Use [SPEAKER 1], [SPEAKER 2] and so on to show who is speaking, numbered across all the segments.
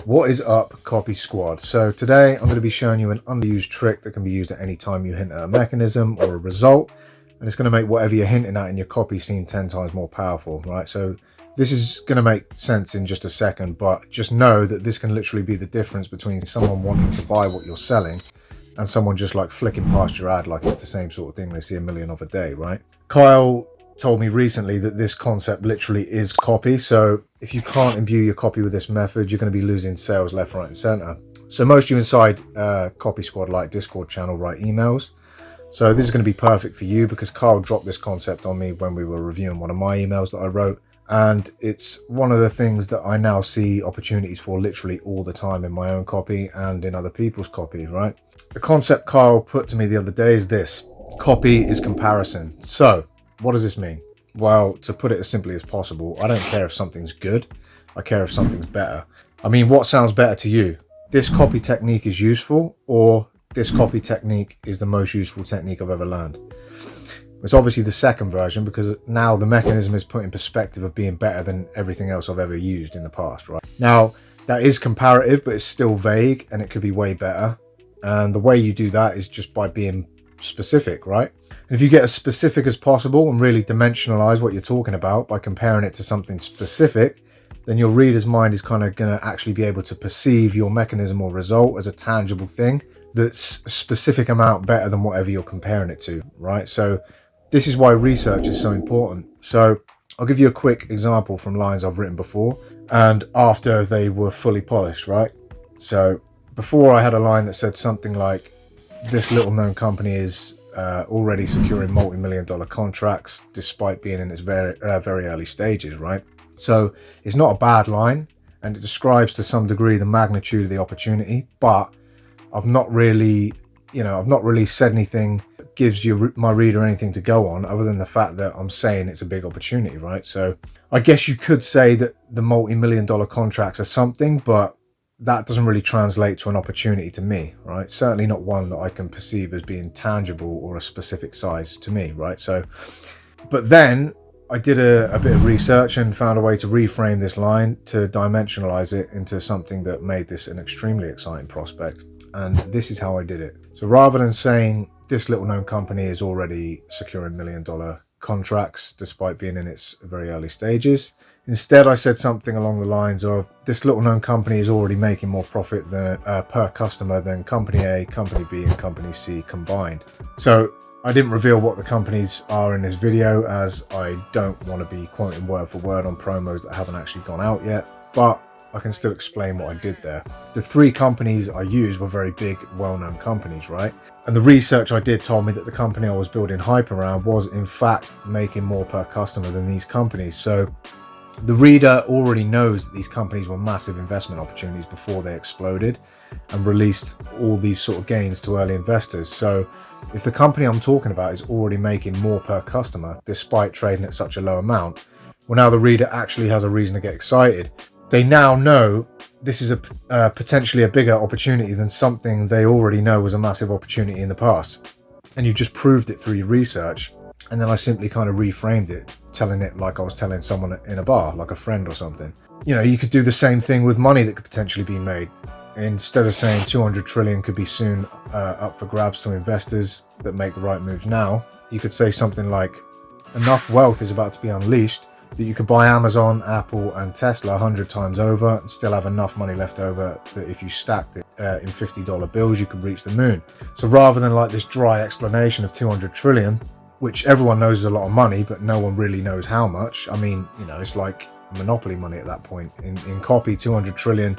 [SPEAKER 1] What is up, Copy Squad? So today I'm going to be showing you an underused trick that can be used at any time you hint at a mechanism or a result, and it's going to make whatever you're hinting at in your copy seem 10 times more powerful, right? So this is going to make sense in just a second, but just know that this can literally be the difference between someone wanting to buy what you're selling and someone just like flicking past your ad like it's the same sort of thing they see a million of a day, right? Kyle told me recently that this concept literally is copy. So if you can't imbue your copy with this method, you're going to be losing sales left, right, and center. So most of you inside Copy Squad like Discord channel write emails. So this is going to be perfect for you because Kyle dropped this concept on me when we were reviewing one of my emails that I wrote. And it's one of the things that I now see opportunities for literally all the time in my own copy and in other people's copy, right? The concept Kyle put to me the other day is this: copy is comparison. So what does this mean? Well, to put it as simply as possible, I don't care if something's good, I care if something's better. I mean, what sounds better to you? This copy technique is useful, or this copy technique is the most useful technique I've ever learned? It's obviously the second version, because now the mechanism is put in perspective of being better than everything else I've ever used in the past, right? Now, that is comparative, but it's still vague and it could be way better. And the way you do that is just by being specific, right? And if you get as specific as possible and really dimensionalize what you're talking about by comparing it to something specific, then your reader's mind is kind of going to actually be able to perceive your mechanism or result as a tangible thing that's a specific amount better than whatever you're comparing it to, right? So this is why research is so important. So I'll give you a quick example from lines I've written before and after they were fully polished, right? So before I had a line that said something like, this little known company is already securing multi-million-dollar contracts despite being in its very early stages, right? So it's not a bad line and it describes to some degree the magnitude of the opportunity, but I've not really said anything that gives my reader anything to go on other than the fact that I'm saying it's a big opportunity, right? So I guess you could say that the multi-million-dollar contracts are something, but that doesn't really translate to an opportunity to me, right? Certainly not one that I can perceive as being tangible or a specific size to me, right? So, but then I did a bit of research and found a way to reframe this line to dimensionalize it into something that made this an extremely exciting prospect. And this is how I did it. So rather than saying this little known company is already securing million-dollar contracts despite being in its very early stages, instead, I said something along the lines of, this little known company is already making more profit than, per customer than company A, company B, and company C combined. So I didn't reveal what the companies are in this video, as I don't want to be quoting word for word on promos that haven't actually gone out yet, but I can still explain what I did there. The three companies I used were very big, well-known companies, right? And the research I did told me that the company I was building hype around was in fact making more per customer than these companies. So the reader already knows that these companies were massive investment opportunities before they exploded and released all these sort of gains to early investors. So if the company I'm talking about is already making more per customer despite trading at such a low amount, well, now the reader actually has a reason to get excited. They now know this is a potentially a bigger opportunity than something they already know was a massive opportunity in the past. And you just proved it through your research. And then I simply kind of reframed it, telling it like I was telling someone in a bar, like a friend or something. You know, you could do the same thing with money that could potentially be made. Instead of saying 200 trillion could be soon up for grabs to investors that make the right moves now, you could say something like, enough wealth is about to be unleashed that you could buy Amazon, Apple, and Tesla 100 times over and still have enough money left over that if you stacked it in $50 bills, you could reach the moon. So rather than like this dry explanation of 200 trillion, which everyone knows is a lot of money, but no one really knows how much. I mean, you know, it's like monopoly money at that point. In copy, 200 trillion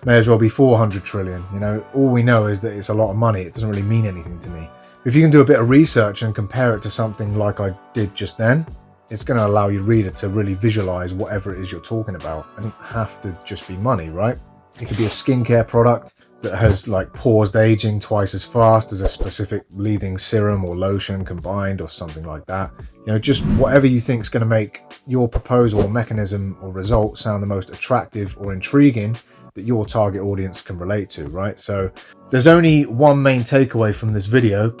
[SPEAKER 1] may as well be 400 trillion. You know, all we know is that it's a lot of money. It doesn't really mean anything to me. If you can do a bit of research and compare it to something like I did just then, it's going to allow your reader to really visualize whatever it is you're talking about. It doesn't have to just be money, right? It could be a skincare product that has like paused aging twice as fast as a specific leading serum or lotion combined or something like that. You know, just whatever you think is going to make your proposal or mechanism or result sound the most attractive or intriguing that your target audience can relate to, right? So there's only one main takeaway from this video,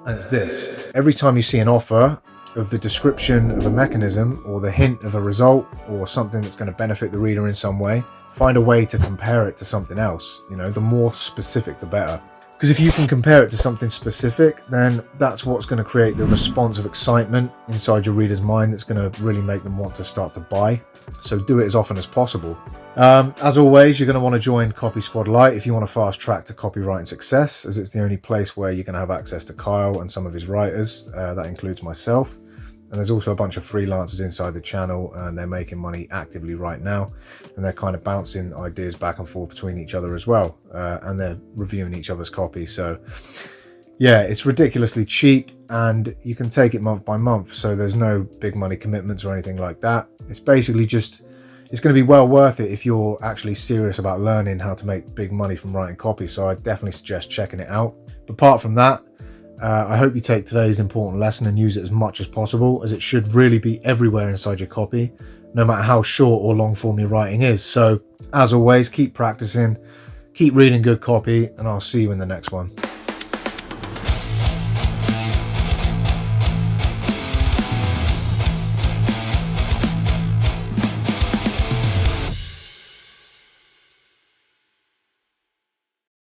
[SPEAKER 1] and it's this: every time you see an offer of the description of a mechanism or the hint of a result or something that's going to benefit the reader in some way, find a way to compare it to something else. You know, the more specific, the better. Because if you can compare it to something specific, then that's what's going to create the response of excitement inside your reader's mind that's going to really make them want to start to buy. So do it as often as possible. As always, you're going to want to join Copy Squad Lite if you want to fast track to copywriting success, as it's the only place where you're going to have access to Kyle and some of his writers. That includes myself. And there's also a bunch of freelancers inside the channel, and they're making money actively right now. And they're kind of bouncing ideas back and forth between each other as well. And they're reviewing each other's copy. So yeah, it's ridiculously cheap, and you can take it month by month. So there's no big money commitments or anything like that. It's basically just, it's going to be well worth it if you're actually serious about learning how to make big money from writing copy. So I definitely suggest checking it out. But apart from that, I hope you take today's important lesson and use it as much as possible, as it should really be everywhere inside your copy, no matter how short or long form your writing is. So as always, keep practicing, keep reading good copy, and I'll see you in the next one.